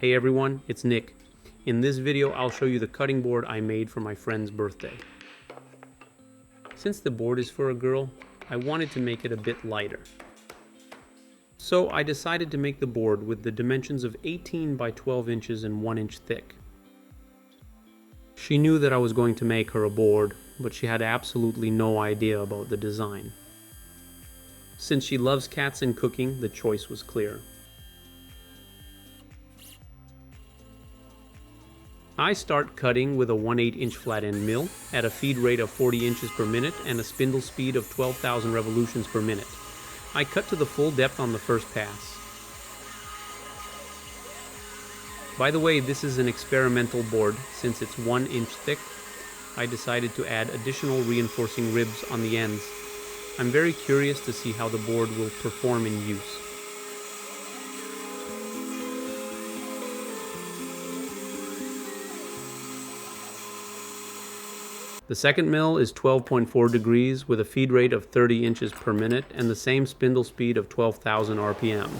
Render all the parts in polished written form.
Hey everyone, it's Nick. In this video, I'll show you the cutting board I made for my friend's birthday. Since the board is for a girl, I wanted to make it a bit lighter. So I decided to make the board with the dimensions of 18 by 12 inches and 1 inch thick. She knew that I was going to make her a board, but she had absolutely no idea about the design. Since she loves cats and cooking, the choice was clear. I start cutting with a 1/8 inch flat end mill at a feed rate of 40 inches per minute and a spindle speed of 12,000 revolutions per minute. I cut to the full depth on the first pass. By the way, this is an experimental board. Since it's 1 inch thick, I decided to add additional reinforcing ribs on the ends. I'm very curious to see how the board will perform in use. The second mill is 12.4 degrees with a feed rate of 30 inches per minute and the same spindle speed of 12,000 RPM.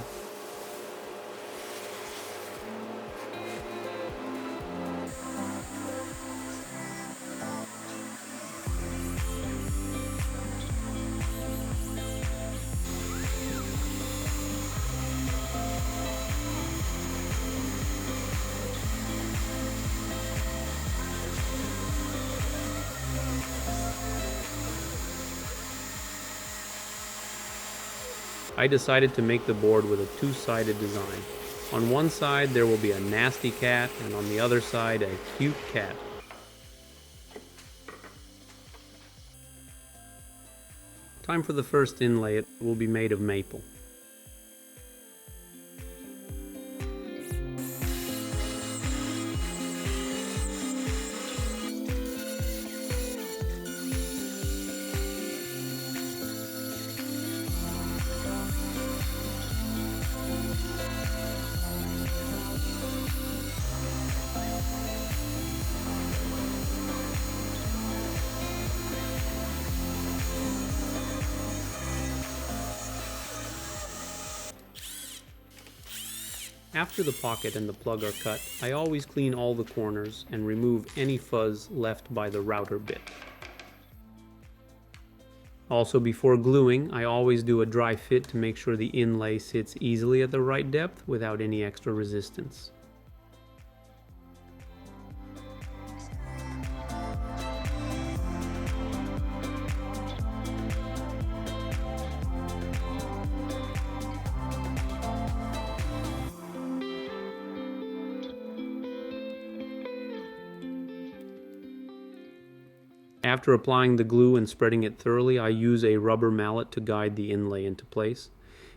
I decided to make the board with a two-sided design. On one side there will be a nasty cat, and on the other side a cute cat. Time for the first inlay. It will be made of maple. After the pocket and the plug are cut, I always clean all the corners and remove any fuzz left by the router bit. Also, before gluing, I always do a dry fit to make sure the inlay sits easily at the right depth without any extra resistance. After applying the glue and spreading it thoroughly, I use a rubber mallet to guide the inlay into place,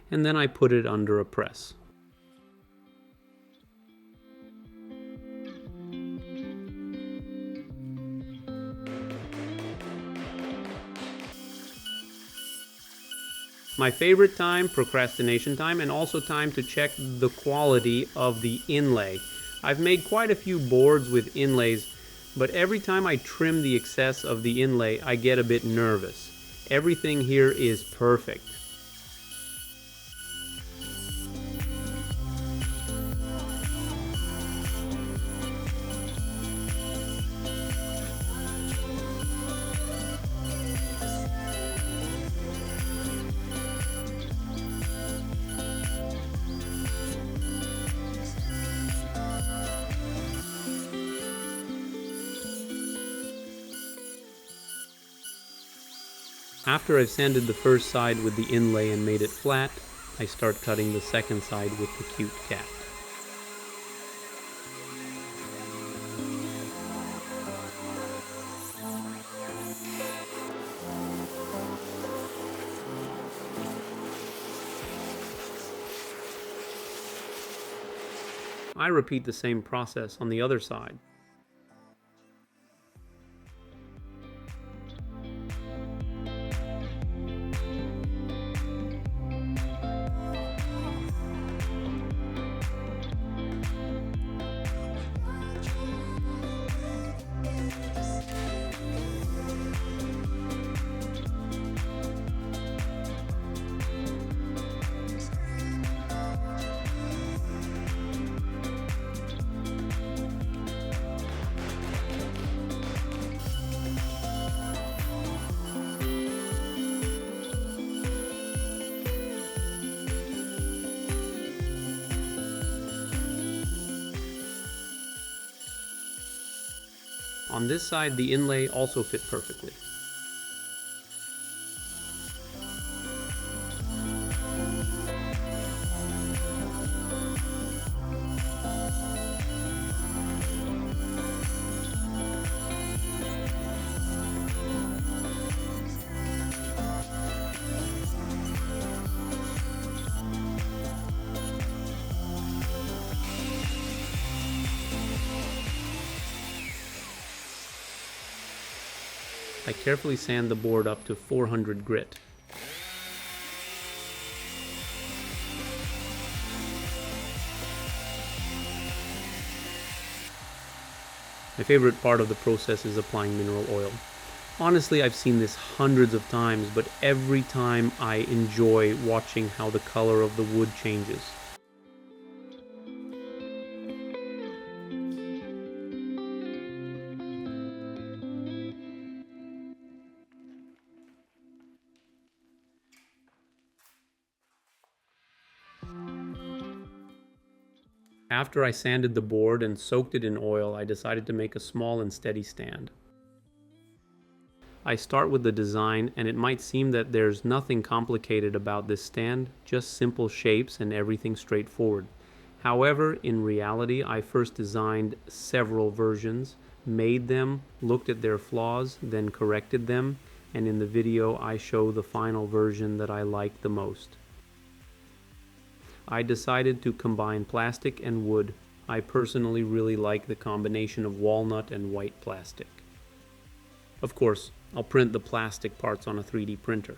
and then I put it under a press. My favorite time, procrastination time, and also time to check the quality of the inlay. I've made quite a few boards with inlays, but every time I trim the excess of the inlay, I get a bit nervous. Everything here is perfect. After I've sanded the first side with the inlay and made it flat, I start cutting the second side with the cute cat. I repeat the same process on the other side. On this side, the inlay also fit perfectly. I carefully sand the board up to 400 grit. My favorite part of the process is applying mineral oil. Honestly, I've seen this hundreds of times, but every time I enjoy watching how the color of the wood changes. After I sanded the board and soaked it in oil, I decided to make a small and steady stand. I start with the design, and it might seem that there's nothing complicated about this stand, just simple shapes and everything straightforward. However, in reality, I first designed several versions, made them, looked at their flaws, then corrected them, and in the video I show the final version that I like the most. I decided to combine plastic and wood. I personally really like the combination of walnut and white plastic. Of course, I'll print the plastic parts on a 3D printer.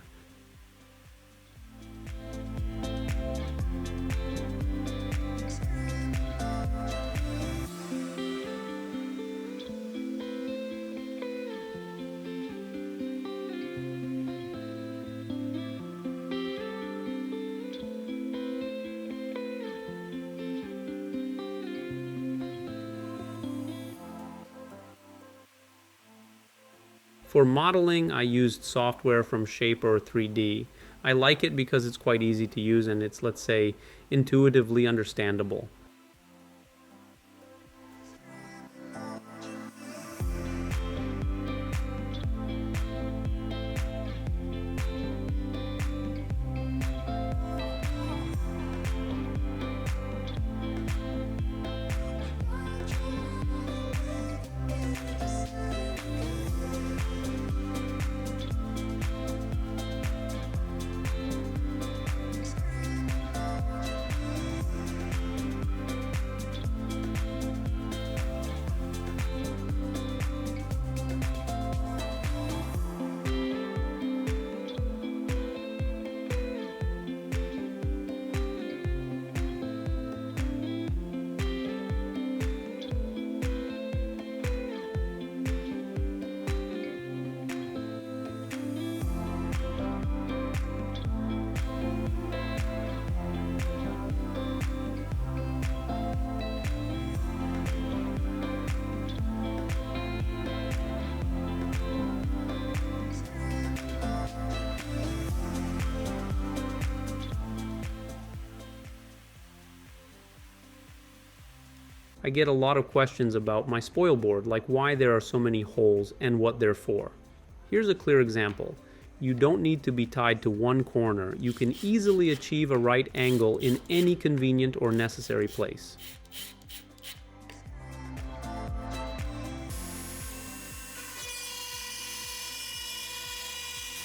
For modeling, I used software from Shaper 3D. I like it because it's quite easy to use and it's, let's say, intuitively understandable. I get a lot of questions about my spoil board, like why there are so many holes and what they're for. Here's a clear example. You don't need to be tied to one corner. You can easily achieve a right angle in any convenient or necessary place.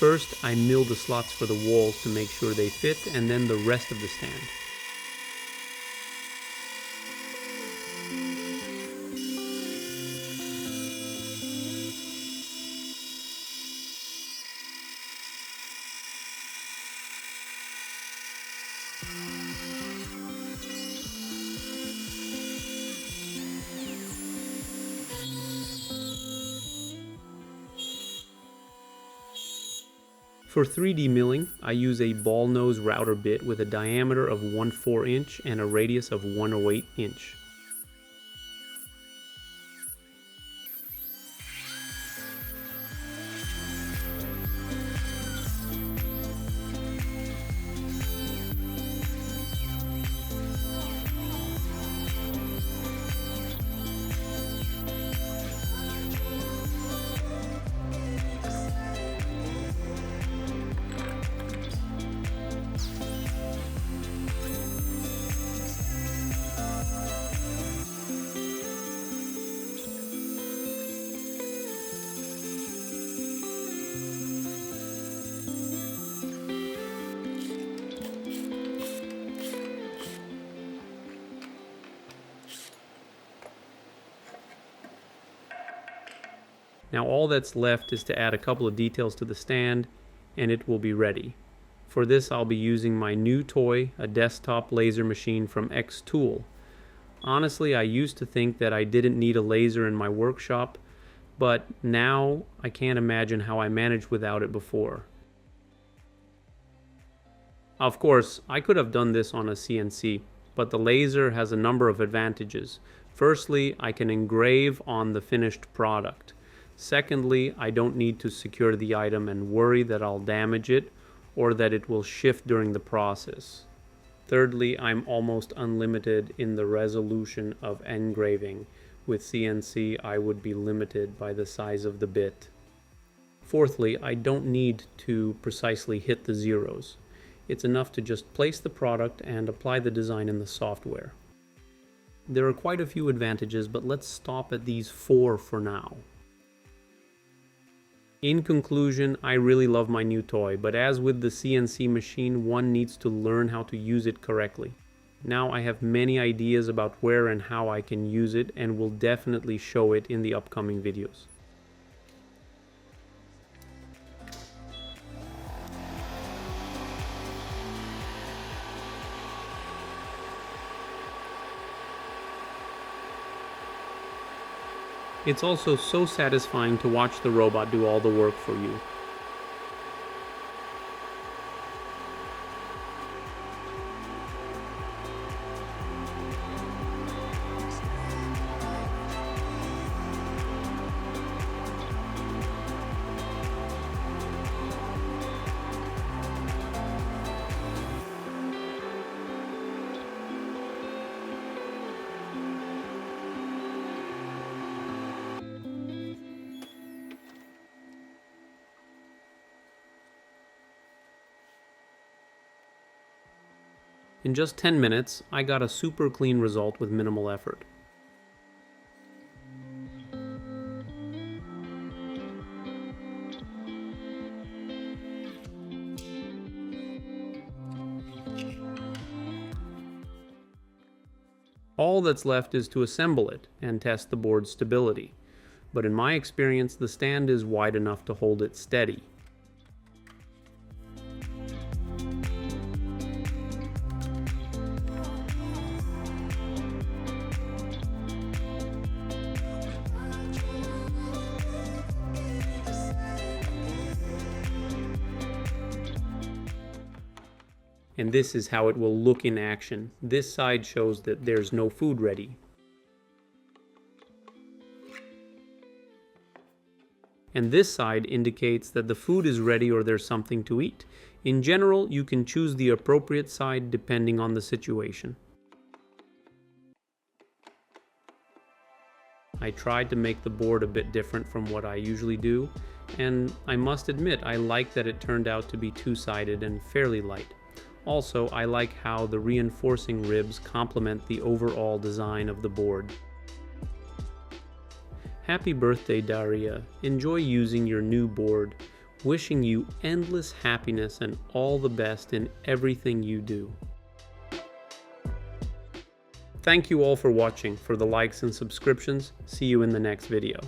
First, I mill the slots for the walls to make sure they fit, and then the rest of the stand. For 3D milling, I use a ball nose router bit with a diameter of 1/4 inch and a radius of 1/08 inch. Now all that's left is to add a couple of details to the stand and it will be ready. For this I'll be using my new toy, a desktop laser machine from X-Tool. Honestly, I used to think that I didn't need a laser in my workshop, but now I can't imagine how I managed without it before. Of course, I could have done this on a CNC, but the laser has a number of advantages. Firstly, I can engrave on the finished product. Secondly, I don't need to secure the item and worry that I'll damage it or that it will shift during the process. Thirdly, I'm almost unlimited in the resolution of engraving. With CNC, I would be limited by the size of the bit. Fourthly, I don't need to precisely hit the zeros. It's enough to just place the product and apply the design in the software. There are quite a few advantages, but let's stop at these 4 for now. In conclusion, I really love my new toy, but as with the CNC machine, one needs to learn how to use it correctly. Now I have many ideas about where and how I can use it and will definitely show it in the upcoming videos. It's also so satisfying to watch the robot do all the work for you. In just 10 minutes, I got a super clean result with minimal effort. All that's left is to assemble it and test the board's stability. But in my experience, the stand is wide enough to hold it steady. And this is how it will look in action. This side shows that there's no food ready. And this side indicates that the food is ready or there's something to eat. In general, you can choose the appropriate side depending on the situation. I tried to make the board a bit different from what I usually do, and I must admit I like that it turned out to be two-sided and fairly light. Also, I like how the reinforcing ribs complement the overall design of the board. Happy birthday, Daria. Enjoy using your new board. Wishing you endless happiness and all the best in everything you do. Thank you all for watching. For the likes and subscriptions, see you in the next video.